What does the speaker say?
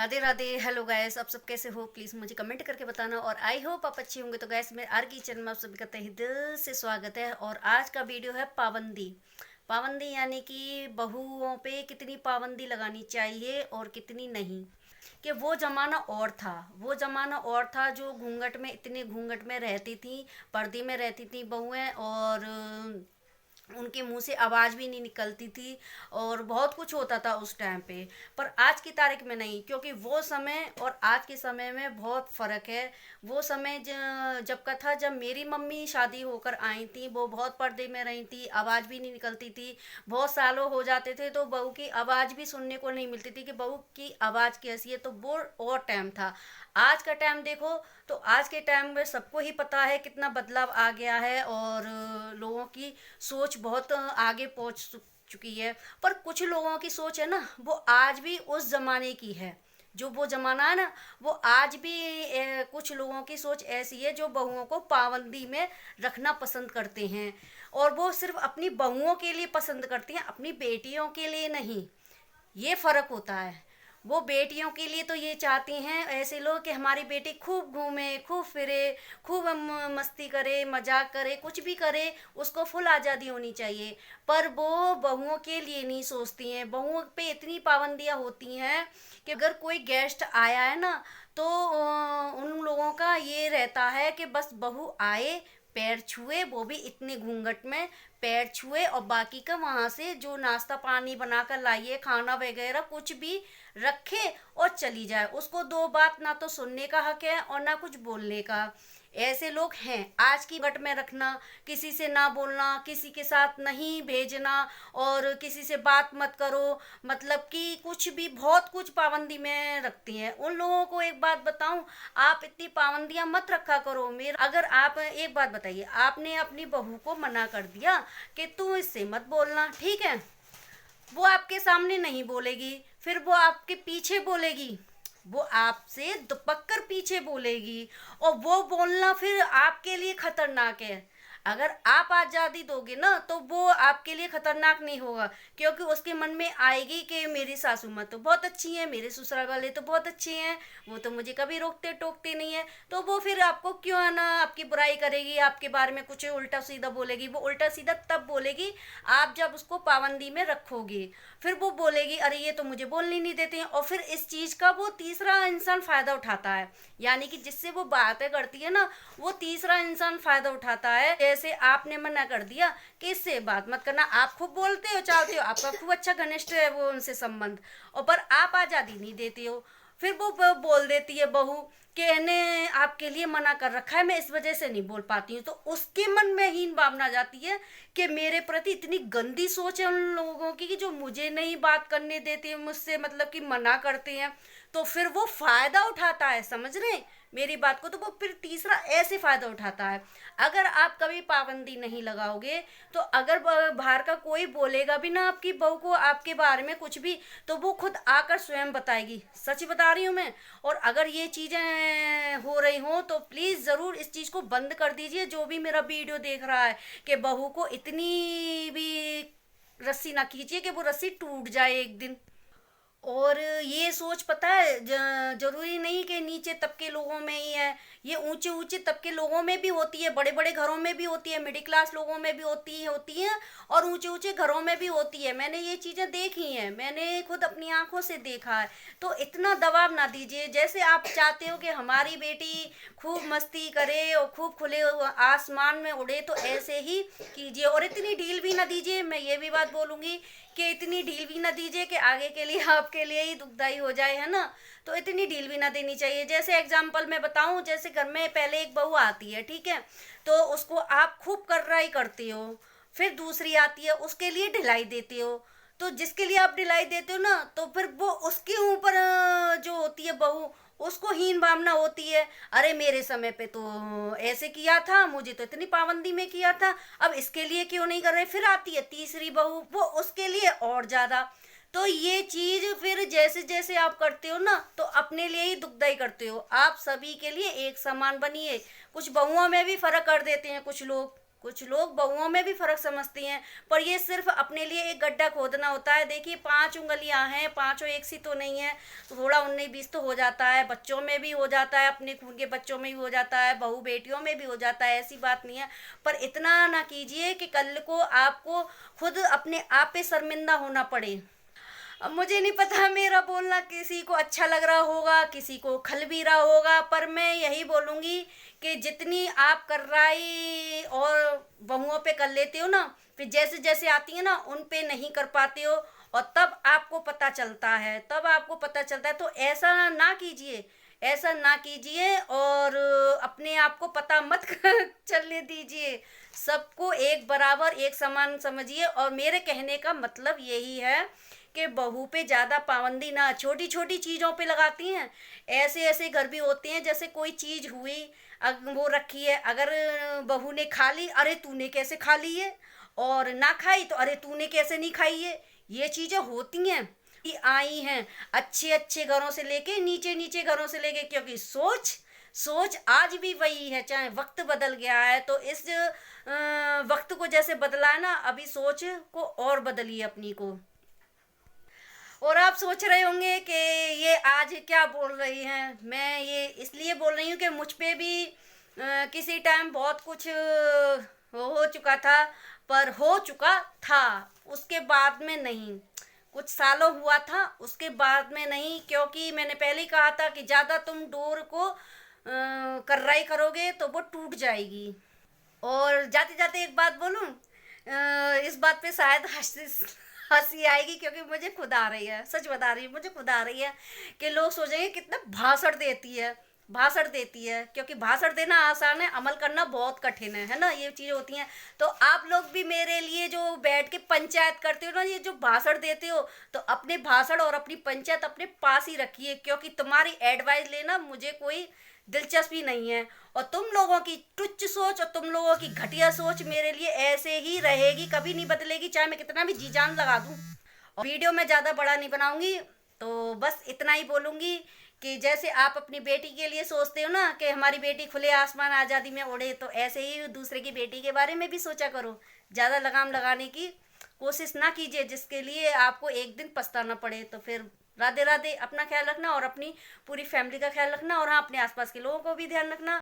Radhe Radhe. Hello guys, आप सब कैसे हो? प्लीज़ मुझे कमेंट करके बताना और आई होप आप अच्छे होंगे। तो गाइस, मेरे आर की चैनल में आप सभी का तहे दिल से स्वागत है। और आज का वीडियो है पाबंदी। पाबंदी यानी कि बहुओं पे कितनी पाबंदी लगानी चाहिए और कितनी नहीं। कि वो ज़माना और था, वो ज़माना और था जो घूंघट में, इतने घूंघट में रहती थी, पर्दे में रहती थी बहुएं, और उनके मुंह से आवाज़ भी नहीं निकलती थी और बहुत कुछ होता था उस टाइम पे। पर आज की तारीख में नहीं, क्योंकि वो समय और आज के समय में बहुत फ़र्क है। वो समय जब का था, जब मेरी मम्मी शादी होकर आई थी, वो बहुत पर्दे में रही थी, आवाज़ भी नहीं निकलती थी। बहुत सालों हो जाते थे तो बहू की आवाज़ भी सुनने को नहीं मिलती थी कि बहू की आवाज़ कैसी है। तो वो और टाइम था। आज का टाइम देखो तो आज के टाइम में सबको ही पता है कितना बदलाव आ गया है, और लोगों की सोच बहुत आगे पहुंच चुकी है। पर कुछ लोगों की सोच है ना, वो आज भी उस ज़माने की है। जो वो ज़माना है ना, वो आज भी कुछ लोगों की सोच ऐसी है जो बहुओं को पाबंदी में रखना पसंद करते हैं। और वो सिर्फ अपनी बहुओं के लिए पसंद करती हैं, अपनी बेटियों के लिए नहीं। ये फ़र्क होता है। वो बेटियों के लिए तो ये चाहती हैं ऐसे लोग कि हमारी बेटी खूब घूमे, खूब फिरे, खूब मस्ती करे, मजाक करे, कुछ भी करे, उसको फुल आज़ादी होनी चाहिए। पर वो बहुओं के लिए नहीं सोचती हैं। बहुओं पे इतनी पाबंदियां होती हैं कि अगर कोई गेस्ट आया है ना, तो उन लोगों का ये रहता है कि बस बहू आए, पैर छुए, वो भी इतने घूंघट में पैर छुए, और बाकी का वहाँ से जो नाश्ता पानी बनाकर लाइए, खाना वगैरह कुछ भी रखे और चली जाए। उसको दो बात ना तो सुनने का हक है और ना कुछ बोलने का। ऐसे लोग हैं। आज की बट में रखना, किसी से ना बोलना, किसी के साथ नहीं भेजना, और किसी से बात मत करो, मतलब कि कुछ भी बहुत कुछ पाबंदी में रखती हैं। उन लोगों को एक बात बताऊं, आप इतनी पाबंदियां मत रखा करो। मेरा अगर आप एक बात बताइए, आपने अपनी बहू को मना कर दिया कि तू इससे मत बोलना, ठीक है, वो आपके सामने नहीं बोलेगी, फिर वो आपके पीछे बोलेगी, वो आपसे दुपक कर पीछे बोलेगी, और वो बोलना फिर आपके लिए खतरनाक है। अगर आप आज़ादी दोगे ना तो वो आपके लिए खतरनाक नहीं होगा, क्योंकि उसके मन में आएगी कि मेरी सासू माँ तो बहुत अच्छी हैं, मेरे ससुराल वाले तो बहुत अच्छे हैं, वो तो मुझे कभी रोकते टोकते नहीं है। तो वो फिर आपको क्यों आना, आपकी बुराई करेगी, आपके बारे में कुछ उल्टा सीधा बोलेगी। वो उल्टा सीधा तब बोलेगी आप जब उसको पाबंदी में रखोगे। फिर वो बोलेगी अरे ये तो मुझे बोलने नहीं देते हैं, और फिर इस चीज़ का वो तीसरा इंसान फ़ायदा उठाता है। यानी कि जिससे वो बातें करती है ना, वो तीसरा इंसान फ़ायदा उठाता है। जैसे आपने मना कर दिया कि इससे बात मत करना, आप खूब बोलते हो, चाहते हो, आपका खूब अच्छा घनिष्ठ है वो उनसे संबंध, और पर आप आज़ादी नहीं देते हो। फिर वो बोल देती है बहू कि इन्हें आपके लिए मना कर रखा है, मैं इस वजह से नहीं बोल पाती हूँ। तो उसके मन में हीन भावना जाती है कि मेरे प्रति इतनी गंदी सोच है उन लोगों की कि जो मुझे नहीं बात करने देते हैं, मुझसे मतलब कि मना करते हैं। तो फिर वो फ़ायदा उठाता है, समझ रहे हैं मेरी बात को? तो वो फिर तीसरा ऐसे फ़ायदा उठाता है। अगर आप कभी पाबंदी नहीं लगाओगे, तो अगर बाहर का कोई बोलेगा भी ना आपकी बहू को आपके बारे में कुछ भी, तो वो खुद आकर स्वयं बताएगी। सच बता रही हूँ मैं। और अगर ये चीज़ें हो रही हों तो प्लीज़ ज़रूर इस चीज़ को बंद कर दीजिए, जो भी मेरा वीडियो देख रहा है, कि बहू को इतनी भी रस्सी ना खींचिए कि वो रस्सी टूट जाए एक दिन। और ये सोच पता है, जरूरी नहीं कि नीचे तबके लोगों में ही है, ये ऊंचे ऊंचे तबके लोगों में भी होती है, बड़े बड़े घरों में भी होती है, मिडिल क्लास लोगों में भी होती है, और ऊंचे ऊंचे घरों में भी होती है। मैंने ये चीज़ें देखी हैं, मैंने खुद अपनी आंखों से देखा है। तो इतना दबाव ना दीजिए। जैसे आप चाहते हो कि हमारी बेटी खूब मस्ती करे और खूब खुले आसमान में उड़े, तो ऐसे ही कीजिए। और इतनी ढील भी ना दीजिए, मैं ये भी बात बोलूँगी कि इतनी ढील भी ना दीजिए कि आगे के लिए आपके लिए ही दुखदाई हो जाए, है ना? तो इतनी ढील भी ना देनी चाहिए। जैसे एग्जाम्पल मैं बताऊं, जैसे घर में पहले एक बहू आती है, ठीक है, तो उसको आप खूब कर्राई करते हो, फिर दूसरी आती है, उसके लिए ढिलाई देते हो। तो जिसके लिए आप ढिलाई देते हो ना, तो फिर वो उसके ऊपर जो होती है बहू, उसको हीन भावना होती है। अरे मेरे समय पे तो ऐसे किया था, मुझे तो इतनी पाबंदी में किया था, अब इसके लिए क्यों नहीं कर रहे? फिर आती है तीसरी बहू, वो उसके लिए और ज़्यादा। तो ये चीज़ फिर जैसे जैसे आप करते हो ना, तो अपने लिए ही दुखदाई करते हो। आप सभी के लिए एक समान बनिए। कुछ बहुओं में भी फ़र्क कर देते हैं कुछ लोग। कुछ लोग बहुओं में भी फर्क समझती हैं, पर ये सिर्फ अपने लिए एक गड्ढा खोदना होता है। देखिए 5 उंगलियां हैं, पांचों एक सी तो नहीं है, तो थोड़ा 19-20 तो हो जाता है, बच्चों में भी हो जाता है, अपने खून के बच्चों में भी हो जाता है, बहू बेटियों में भी हो जाता है, ऐसी बात नहीं है। पर इतना ना कीजिए कि कल को आपको खुद अपने आप पे शर्मिंदा होना पड़े। अब मुझे नहीं पता मेरा बोलना किसी को अच्छा लग रहा होगा, किसी को खल भी रहा होगा, पर मैं यही बोलूँगी कि जितनी आप कर्राई और बहुओं पे कर लेते हो ना, फिर जैसे जैसे आती है ना उन पे नहीं कर पाते हो, और तब आपको पता चलता है, तब आपको पता चलता है। तो ऐसा ना कीजिए, ऐसा ना कीजिए, और अपने आप को पता मत चलने दीजिए। सबको एक बराबर एक समान समझिए, और मेरे कहने का मतलब यही है कि बहू पे ज़्यादा पाबंदी ना, छोटी छोटी चीज़ों पे लगाती हैं। ऐसे ऐसे घर भी होते हैं, जैसे कोई चीज़ हुई, वो रखी है, अगर बहू ने खा ली, अरे तूने कैसे खा ली है, और ना खाई तो अरे तूने कैसे नहीं खाई है। ये चीज़ें होती हैं, ये आई हैं अच्छे अच्छे घरों से लेके नीचे नीचे घरों से लेके, क्योंकि सोच सोच आज भी वही है, चाहे वक्त बदल गया है। तो इस वक्त को जैसे बदला है ना, अभी सोच को और बदलिए अपनी को। और आप सोच रहे होंगे कि ये आज क्या बोल रही हैं। मैं ये इसलिए बोल रही हूँ कि मुझ पे भी किसी टाइम बहुत कुछ हो चुका था, पर हो चुका था, उसके बाद में नहीं। कुछ सालों हुआ था, उसके बाद में नहीं, क्योंकि मैंने पहले ही कहा था कि ज़्यादा तुम डोर को कर्राई करोगे तो वो टूट जाएगी। और जाते जाते एक बात बोलूं, इस बात पे शायद हंसी हंसी आएगी, क्योंकि मुझे खुद आ रही है, सच बता रही हूँ, मुझे खुद आ रही है कि लोग सोचेंगे कितना भाषण देती है, भाषण देती है। क्योंकि भाषण देना आसान है, अमल करना बहुत कठिन है ना, ये चीज़ें होती हैं। तो आप लोग भी मेरे लिए जो बैठ के पंचायत करते हो ना, ये जो भाषण देते हो, तो अपने भाषण और अपनी पंचायत अपने पास ही रखिए, क्योंकि तुम्हारी एडवाइस लेना मुझे कोई दिलचस्पी नहीं है। और तुम लोगों की तुच्छ सोच और तुम लोगों की घटिया सोच मेरे लिए ऐसे ही रहेगी, कभी नहीं बदलेगी, चाहे मैं कितना भी जी जान लगा दूं। और वीडियो में ज़्यादा बड़ा नहीं बनाऊंगी, तो बस इतना ही बोलूँगी कि जैसे आप अपनी बेटी के लिए सोचते हो ना कि हमारी बेटी खुले आसमान आज़ादी में उड़े, तो ऐसे ही दूसरे की बेटी के बारे में भी सोचा करो। ज़्यादा लगाम लगाने की कोशिश ना कीजिए, जिसके लिए आपको एक दिन पछताना पड़े। तो फिर राधे राधे, अपना ख्याल रखना और अपनी पूरी फैमिली का ख्याल रखना, और हाँ, अपने आसपास के लोगों को भी ध्यान रखना।